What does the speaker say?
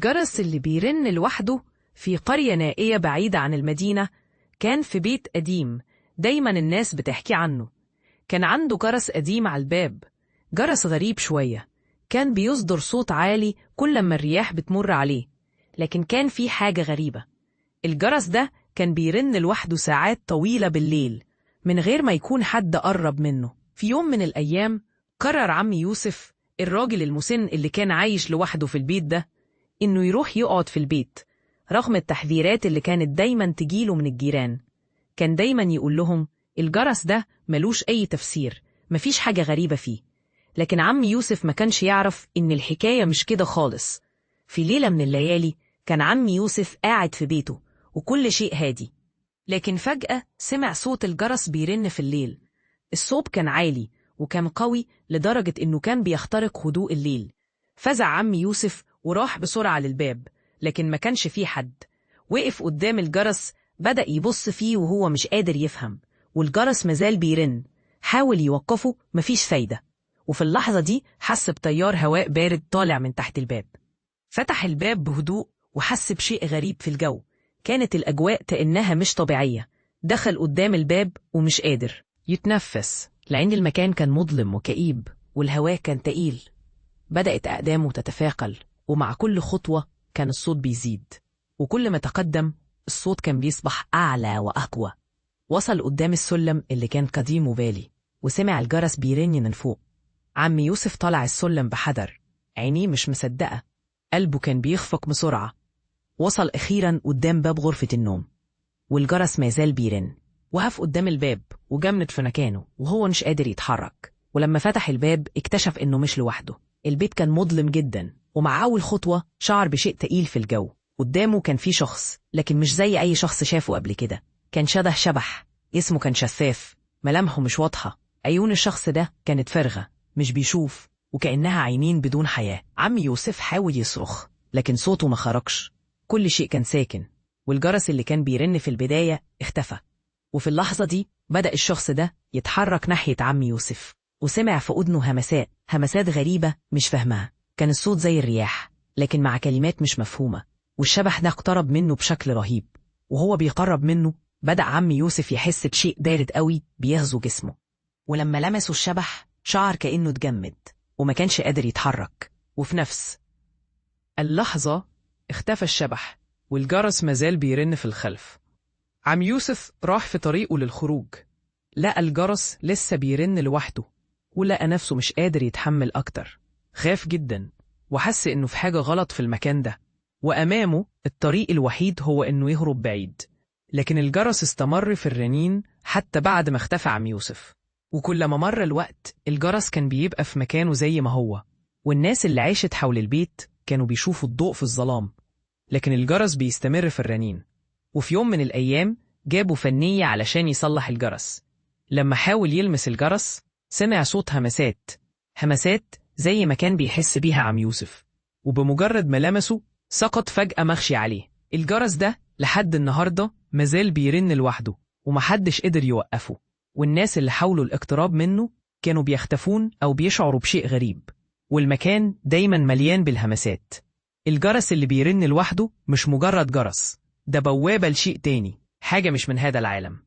الجرس اللي بيرن لوحده في قرية نائية بعيدة عن المدينة كان في بيت قديم دايما الناس بتحكي عنه. كان عنده جرس قديم على الباب، جرس غريب شوية، كان بيصدر صوت عالي كل ما الرياح بتمر عليه. لكن كان في حاجة غريبة، الجرس ده كان بيرن لوحده ساعات طويلة بالليل من غير ما يكون حد قرب منه. في يوم من الأيام قرر عم يوسف، الراجل المسن اللي كان عايش لوحده في البيت ده، إنه يروح يقعد في البيت رغم التحذيرات اللي كانت دايما تجيله من الجيران. كان دايما يقول لهم الجرس ده ملوش أي تفسير، مفيش حاجة غريبة فيه. لكن عم يوسف ما كانش يعرف إن الحكاية مش كده خالص. في ليلة من الليالي كان عم يوسف قاعد في بيته وكل شيء هادي، لكن فجأة سمع صوت الجرس بيرن في الليل. الصوت كان عالي وكان قوي لدرجة إنه كان بيخترق هدوء الليل. فزع عم يوسف وراح بسرعة للباب، لكن ما كانش فيه حد. وقف قدام الجرس، بدأ يبص فيه وهو مش قادر يفهم، والجرس مازال بيرن. حاول يوقفه، مفيش فايدة. وفي اللحظة دي حس بتيار هواء بارد طالع من تحت الباب. فتح الباب بهدوء وحس بشيء غريب في الجو، كانت الأجواء كأنها مش طبيعية. دخل قدام الباب ومش قادر يتنفس لأن المكان كان مظلم وكئيب والهواء كان تقيل. بدأت أقدامه تتثاقل، ومع كل خطوة كان الصوت بيزيد، وكل ما تقدم الصوت كان بيصبح أعلى وأقوى. وصل قدام السلم اللي كان قديم وبالي، وسمع الجرس بيرن من فوق. عم يوسف طلع السلم بحذر، عينيه مش مصدقة، قلبه كان بيخفق بسرعة. وصل أخيرا قدام باب غرفة النوم، والجرس ما زال بيرن. وقف قدام الباب وجمد في مكانه وهو مش قادر يتحرك. ولما فتح الباب اكتشف إنه مش لوحده. البيت كان مظلم جدا، ومع أول خطوة شعر بشيء تقيل في الجو. قدامه كان في شخص، لكن مش زي أي شخص شافه قبل كده. كان شبح، اسمه كان شفاف، ملامحه مش واضحة، عيون الشخص ده كانت فارغة، مش بيشوف، وكأنها عينين بدون حياة. عم يوسف حاول يصرخ لكن صوته ما خرجش. كل شيء كان ساكن، والجرس اللي كان بيرن في البداية اختفى. وفي اللحظة دي بدأ الشخص ده يتحرك ناحية عم يوسف، وسمع في أذنه همسات غريبة مش فاهمها. كان الصوت زي الرياح لكن مع كلمات مش مفهومة. والشبح ده اقترب منه بشكل رهيب، وهو بيقرب منه بدأ عم يوسف يحس بشيء بارد قوي بيغزو جسمه. ولما لمسه الشبح شعر كأنه اتجمد وما كانش قادر يتحرك. وفي نفس اللحظة اختفى الشبح، والجرس مازال بيرن في الخلف. عم يوسف راح في طريقه للخروج، لقى الجرس لسه بيرن لوحده، ولقى نفسه مش قادر يتحمل أكتر. خاف جدا وحس إنه في حاجة غلط في المكان ده، وأمامه الطريق الوحيد هو إنه يهرب بعيد. لكن الجرس استمر في الرنين حتى بعد ما اختفى عم يوسف. وكل ما مر الوقت الجرس كان بيبقى في مكانه زي ما هو، والناس اللي عاشت حول البيت كانوا بيشوفوا الضوء في الظلام، لكن الجرس بيستمر في الرنين. وفي يوم من الأيام جابوا فنية علشان يصلح الجرس. لما حاول يلمس الجرس سمع صوت همسات زي ما كان بيحس بيها عم يوسف، وبمجرد ما لمسه سقط فجأة مغشي عليه. الجرس ده لحد النهاردة مازال بيرن لوحده ومحدش قدر يوقفه، والناس اللي حاولوا الاقتراب منه كانوا بيختفون أو بيشعروا بشيء غريب، والمكان دايما مليان بالهمسات. الجرس اللي بيرن لوحده مش مجرد جرس، ده بوابة لشيء تاني، حاجة مش من هذا العالم.